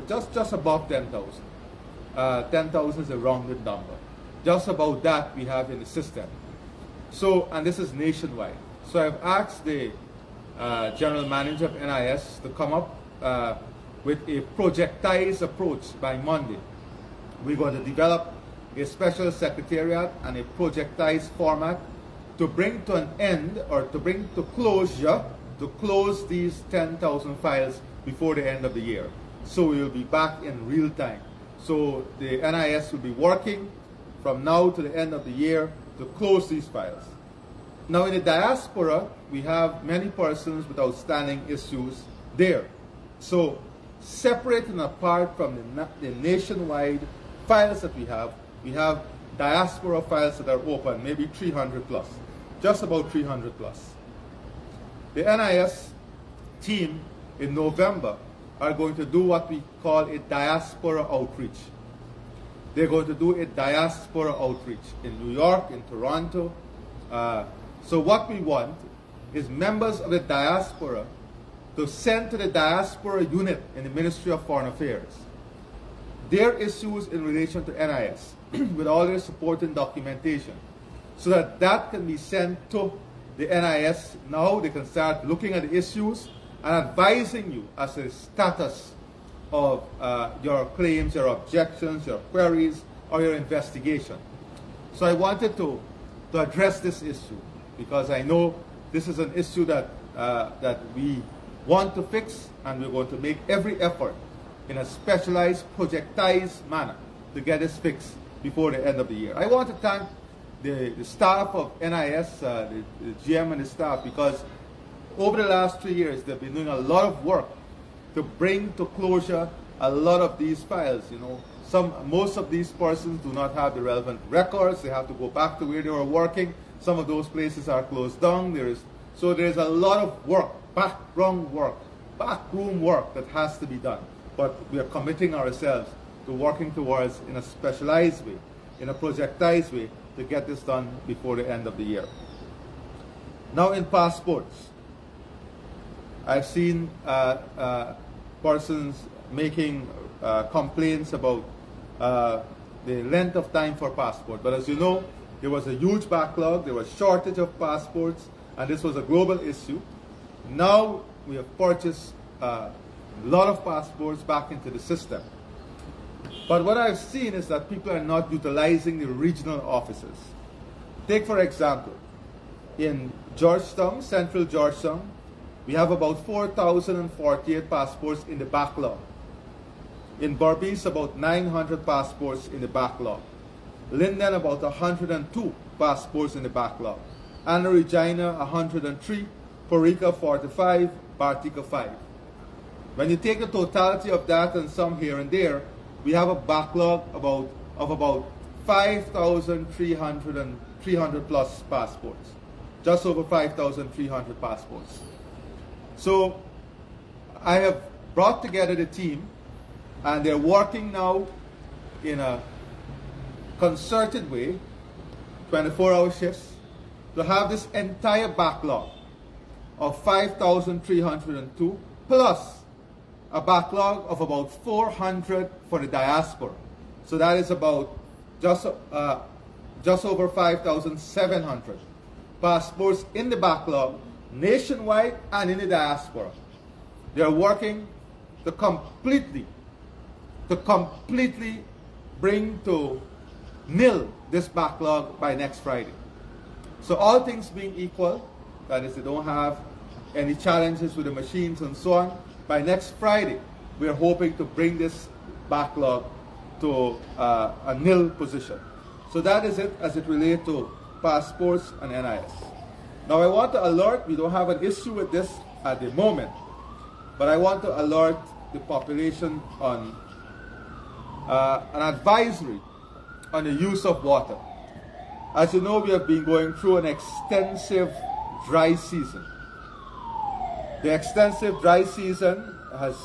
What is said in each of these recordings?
just above 10,000. 10,000 is a rounded number. Just about that we have in the system. So, and this is nationwide. So I've asked the General Manager of NIS to come up with a projectized approach by Monday. We're going to develop a special secretariat and a projectized format to bring to an end, or to bring to closure, to close these 10,000 files before the end of the year. So we will be back in real time. So the NIS will be working from now to the end of the year to close these files. Now in the diaspora, we have many persons with outstanding issues there. So separate and apart from the nationwide files that we have diaspora files that are open, maybe 300 plus, just about 300 plus. The NIS team in November are going to do what we call a diaspora outreach. They're going to do a diaspora outreach in New York, in Toronto. So what we want is members of the diaspora to send to the diaspora unit in the Ministry of Foreign Affairs their issues in relation to NIS with all their supporting documentation, so that that can be sent to the NIS. Now they can start looking at the issues and advising you as to the status of your claims, your objections, your queries, or your investigation. So I wanted to address this issue because I know this is an issue that we want to fix, and we're going to make every effort in a specialized, projectized manner to get this fixed before the end of the year. I want to thank the staff of NIS, the GM and the staff, because over the last 3 years they've been doing a lot of work to bring to closure a lot of these files. You know, most of these persons do not have the relevant records. They have to go back to where they were working. Some of those places are closed down. So there's a lot of work, background work, backroom work that has to be done. But we are committing ourselves to working towards, in a specialized way, in a projectized way, to get this done before the end of the year. Now in passports, I've seen persons making complaints about the length of time for passport. But as you know, there was a huge backlog, there was shortage of passports, and this was a global issue. Now we have purchased a lot of passports back into the system. But what I've seen is that people are not utilizing the regional offices. Take for example, in Georgetown, central Georgetown, we have about 4,048 passports in the backlog. In Berbice, about 900 passports in the backlog. Linden, about 102 passports in the backlog. Anna Regina, 103. Porica, 45. Bartica, 5. When you take the totality of that and some here and there, we have a backlog of about 5,300 plus passports. Just over 5,300 passports. So I have brought together the team, and they're working now in a concerted way, 24-hour shifts, to have this entire backlog of 5,302 plus a backlog of about 400 for the diaspora. So that is about just over 5,700 passports in the backlog, nationwide and in the diaspora. They are working to completely bring to nil this backlog by next Friday. So all things being equal, that is, they don't have any challenges with the machines and so on, by next Friday, we are hoping to bring this backlog to a nil position. So that is it as it relates to passports and NIS. Now I want to alert, we don't have an issue with this at the moment, but I want to alert the population on an advisory on the use of water. As you know, we have been going through an extensive dry season. The extensive dry season has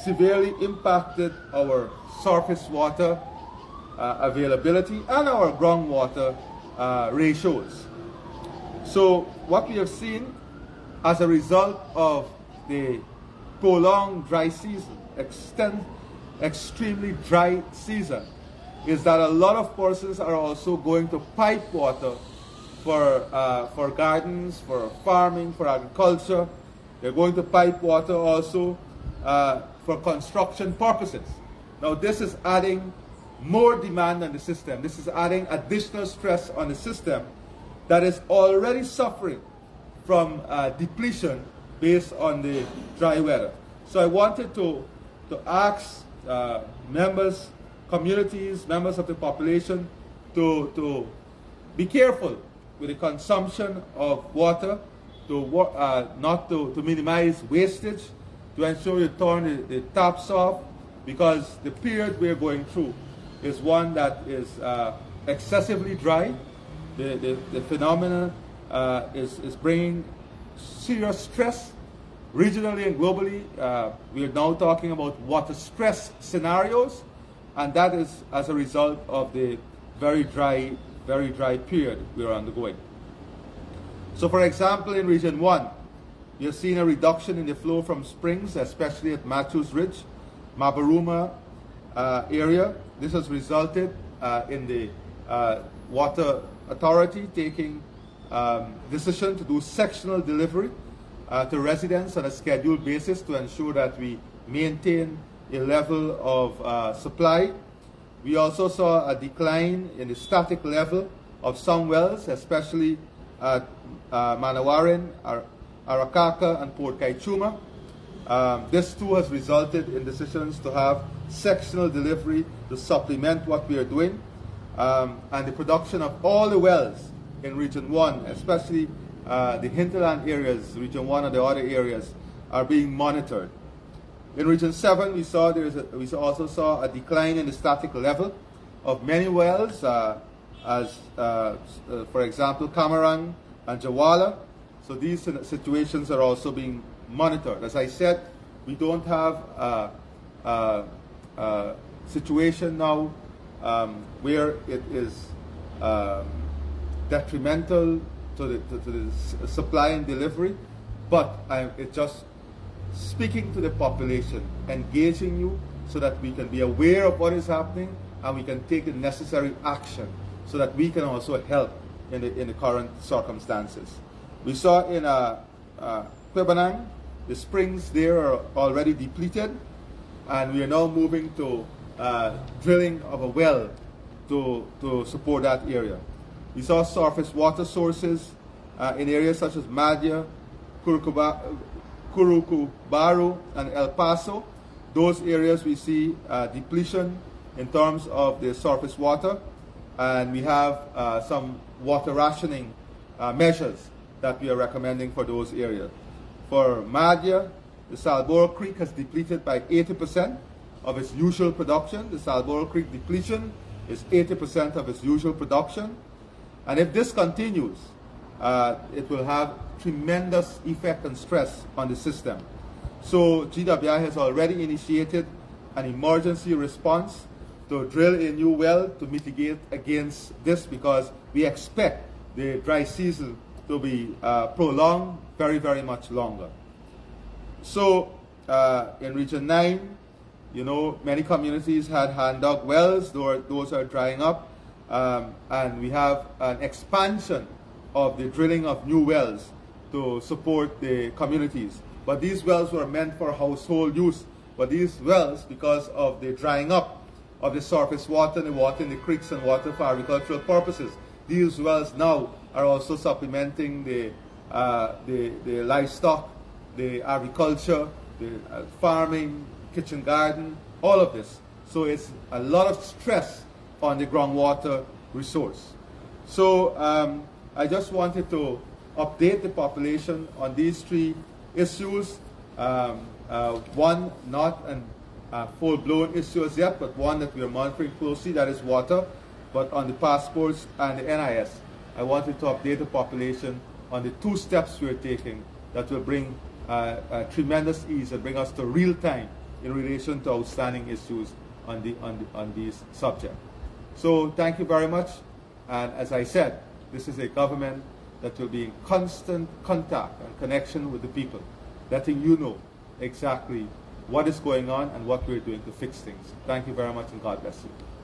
severely impacted our surface water availability and our groundwater ratios. So what we have seen as a result of the prolonged dry season extremely dry season is that a lot of persons are also going to pipe water for gardens, for farming, for agriculture. They're going to pipe water also for construction purposes. Now this is adding more demand on the system. This is adding additional stress on the system that is already suffering from depletion based on the dry weather. So I wanted to ask members, communities, members of the population to be careful with the consumption of water, not to minimize wastage, to ensure you turn the taps off, because the period we're going through is one that is excessively dry. The phenomenon is bringing serious stress regionally and globally. We are now talking about water stress scenarios, and that is as a result of the very dry period we are undergoing. So for example, in Region 1, you're seeing a reduction in the flow from springs, especially at Matthews Ridge, Mabaruma area. This has resulted in the Water Authority taking decision to do sectional delivery to residents on a scheduled basis to ensure that we maintain a level of supply. We also saw a decline in the static level of some wells, especially at Manawarin, Arakaka, and Port Kaichuma. This too has resulted in decisions to have sectional delivery to supplement what we are doing. And the production of all the wells in Region 1, especially the hinterland areas, Region 1 and the other areas, are being monitored. In Region 7, we also saw a decline in the static level of many wells, for example, Camarang and Jawala. So these situations are also being monitored. As I said, we don't have a situation now where it is detrimental to the supply and delivery, but it's just speaking to the population, engaging you so that we can be aware of what is happening and we can take the necessary action so that we can also help in the current circumstances. We saw in Quibanang, the springs there are already depleted, and we are now moving to drilling of a well to support that area. We saw surface water sources in areas such as Madhya, Curucubaru, and El Paso. Those areas we see depletion in terms of the surface water, and we have some water rationing measures that we are recommending for those areas. For Madhya, the Salboro Creek has depleted by 80% of its usual production. The Salboro Creek depletion is 80% of its usual production. And if this continues, it will have tremendous effect and stress on the system. So GWI has already initiated an emergency response to drill a new well to mitigate against this, because we expect the dry season to be prolonged very, very much longer. So in Region 9, you know, many communities had hand-dug wells. Those are drying up. And we have an expansion of the drilling of new wells to support the communities. But these wells were meant for household use. But these wells, because of the drying up of the surface water and the water in the creeks and water for agricultural purposes, these wells now are also supplementing the livestock, the agriculture, the farming, kitchen garden, all of this. So it's a lot of stress on the groundwater resource. So I just wanted to update the population on these three issues. One, not a full-blown issue as yet, but one that we are monitoring closely, that is water. But on the passports and the NIS, I wanted to update the population on the two steps we are taking that will bring tremendous ease and bring us to real time in relation to outstanding issues on these subjects. So thank you very much. And as I said, this is a government that will be in constant contact and connection with the people, letting you know exactly what is going on and what we're doing to fix things. Thank you very much, and God bless you.